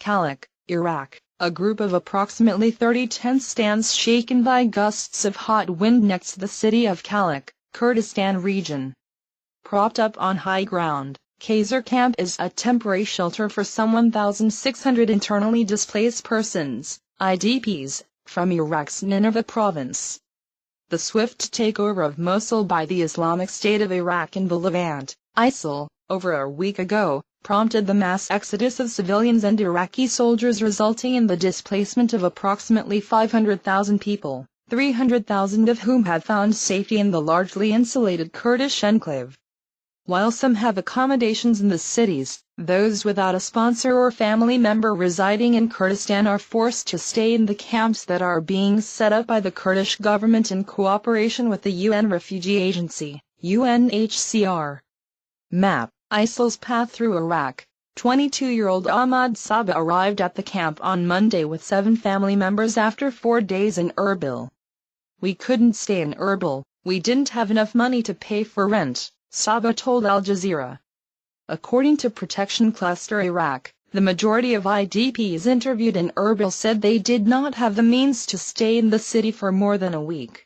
Kalak, Iraq. A group of approximately 30 tents stands shaken by gusts of hot wind next to the city of Kalak, Kurdistan region. Propped up on high ground, Khazar Camp is a temporary shelter for some 1,600 internally displaced persons, IDPs, from Iraq's Nineveh province. The swift takeover of Mosul by the Islamic State of Iraq and the Levant, ISIL, over a week ago, prompted the mass exodus of civilians and Iraqi soldiers, resulting in the displacement of approximately 500,000 people, 300,000 of whom have found safety in the largely insulated Kurdish enclave. While some have accommodations in the cities, those without a sponsor or family member residing in Kurdistan are forced to stay in the camps that are being set up by the Kurdish government in cooperation with the UN Refugee Agency, UNHCR. Map: ISIL's path through Iraq. 22-year-old Ahmad Sabah arrived at the camp on Monday with 7 family members after 4 days in Erbil. "We couldn't stay in Erbil, we didn't have enough money to pay for rent," Sabah told Al Jazeera. According to Protection Cluster Iraq, the majority of IDPs interviewed in Erbil said they did not have the means to stay in the city for more than a week.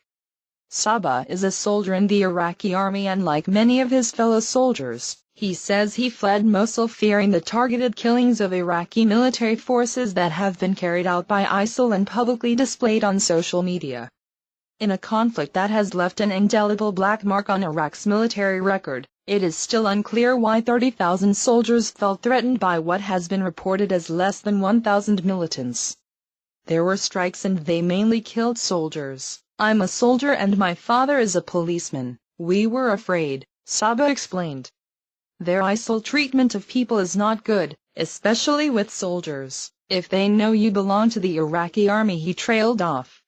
Sabah is a soldier in the Iraqi army, and like many of his fellow soldiers, he says he fled Mosul fearing the targeted killings of Iraqi military forces that have been carried out by ISIL and publicly displayed on social media. In a conflict that has left an indelible black mark on Iraq's military record, it is still unclear why 30,000 soldiers felt threatened by what has been reported as less than 1,000 militants. "There were strikes and they mainly killed soldiers. I'm a soldier and my father is a policeman. We were afraid," Sabah explained. "Their ISIL treatment of people is not good, especially with soldiers. If they know you belong to the Iraqi army," he trailed off.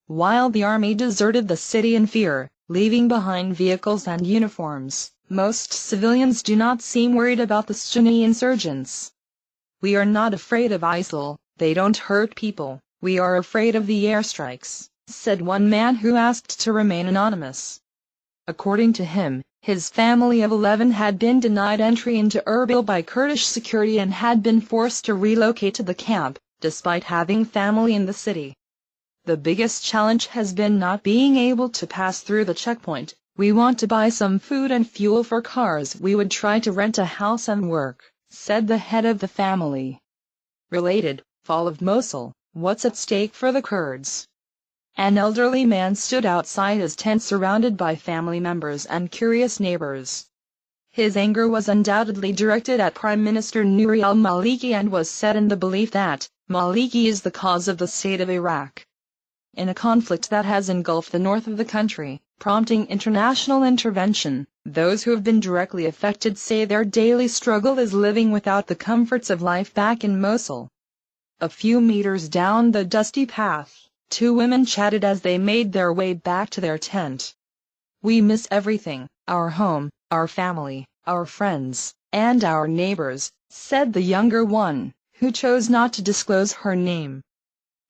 While the army deserted the city in fear, leaving behind vehicles and uniforms, most civilians do not seem worried about the Sunni insurgents. "We are not afraid of ISIL, they don't hurt people, we are afraid of the airstrikes," said one man who asked to remain anonymous. According to him, his family of 11 had been denied entry into Erbil by Kurdish security and had been forced to relocate to the camp, despite having family in the city. "The biggest challenge has been not being able to pass through the checkpoint. We want to buy some food and fuel for cars. We would try to rent a house and work," said the head of the family. Related, fall of Mosul, what's at stake for the Kurds? An elderly man stood outside his tent surrounded by family members and curious neighbors. His anger was undoubtedly directed at Prime Minister Nouri al-Maliki and was set in the belief that Maliki is the cause of the state of Iraq. In a conflict that has engulfed the north of the country, prompting international intervention, those who have been directly affected say their daily struggle is living without the comforts of life back in Mosul. A few meters down the dusty path, 2 women chatted as they made their way back to their tent. "We miss everything, our home, our family, our friends, and our neighbors," said the younger one, who chose not to disclose her name.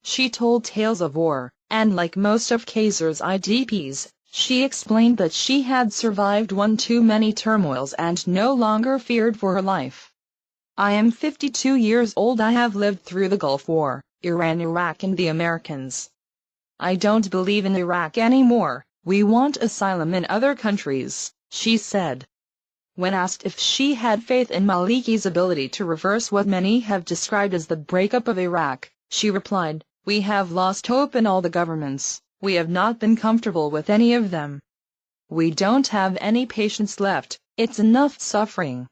She told tales of war, and like most of Khazar's IDPs, she explained that she had survived one too many turmoils and no longer feared for her life. "I am 52 years old. I have lived through the Gulf War, Iran, Iraq, and the Americans. I don't believe in Iraq anymore. We want asylum in other countries," she said. When asked if she had faith in Maliki's ability to reverse what many have described as the breakup of Iraq, she replied, "We have lost hope in all the governments. We have not been comfortable with any of them. We don't have any patience left. It's enough suffering."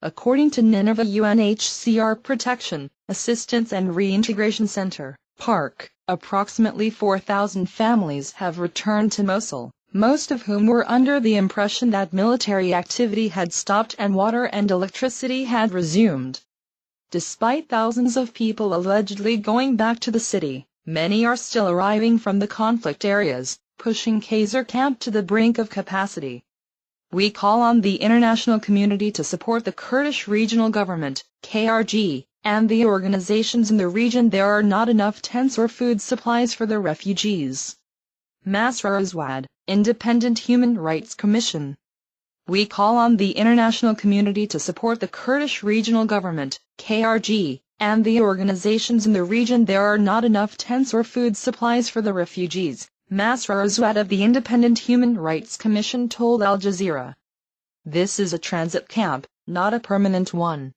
According to Nineveh UNHCR Protection, Assistance and Reintegration Center, PARC, approximately 4,000 families have returned to Mosul, most of whom were under the impression that military activity had stopped and water and electricity had resumed. Despite thousands of people allegedly going back to the city, many are still arriving from the conflict areas, pushing Khazar Camp to the brink of capacity. "We call on the international community to support the Kurdish Regional Government, KRG, and the organizations in the region. There are not enough tents or food supplies for the refugees." Masra Azwad, Independent Human Rights Commission. "We call on the international community to support the Kurdish Regional Government, KRG, and the organizations in the region there are not enough tents or food supplies for the refugees, Masroor Azwad of the Independent Human Rights Commission told Al Jazeera. This is a transit camp, not a permanent one.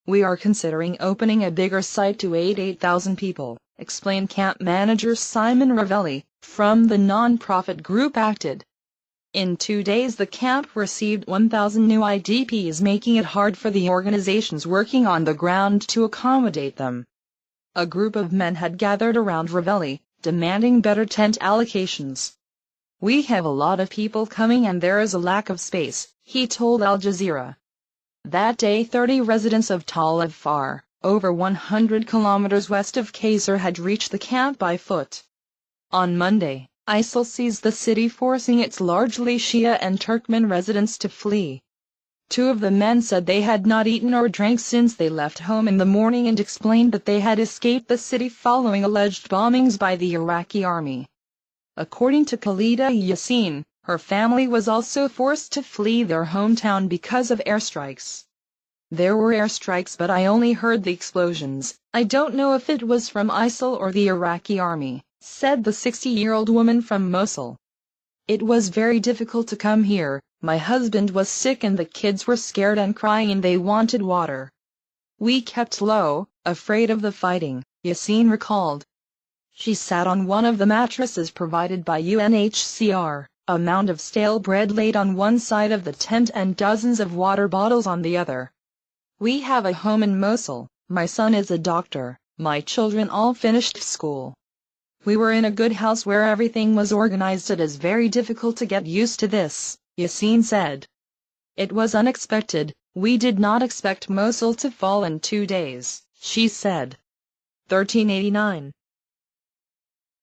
We are considering opening a bigger site to aid 8,000 people, explained camp manager Simon Ravelli, from the non-profit group Acted. In 2 days the camp received 1,000 new IDPs, making it hard for the organizations working on the ground to accommodate them. A group of men had gathered around Ravelli, demanding better tent allocations. We have a lot of people coming and there is a lack of space, he told Al Jazeera. That day 30 residents of Tal Afar, over 100 kilometers west of Kaysar, had reached the camp by foot. On Monday, ISIL seized the city, forcing its largely Shia and Turkmen residents to flee. 2 of the men said they had not eaten or drank since they left home in the morning and explained that they had escaped the city following alleged bombings by the Iraqi army. According to Khalida Yassin, her family was also forced to flee their hometown because of airstrikes. There were airstrikes but I only heard the explosions. I don't know if it was from ISIL or the Iraqi army, said the 60-year-old woman from Mosul. It was very difficult to come here. My husband was sick and the kids were scared and crying and they wanted water. We kept low, afraid of the fighting, Yassin recalled. She sat on one of the mattresses provided by UNHCR, a mound of stale bread laid on one side of the tent and dozens of water bottles on the other. We have a home in Mosul, my son is a doctor, my children all finished school. We were in a good house where everything was organized. It is very difficult to get used to this, Yassin said. It was unexpected, we did not expect Mosul to fall in 2 days, she said. 1389.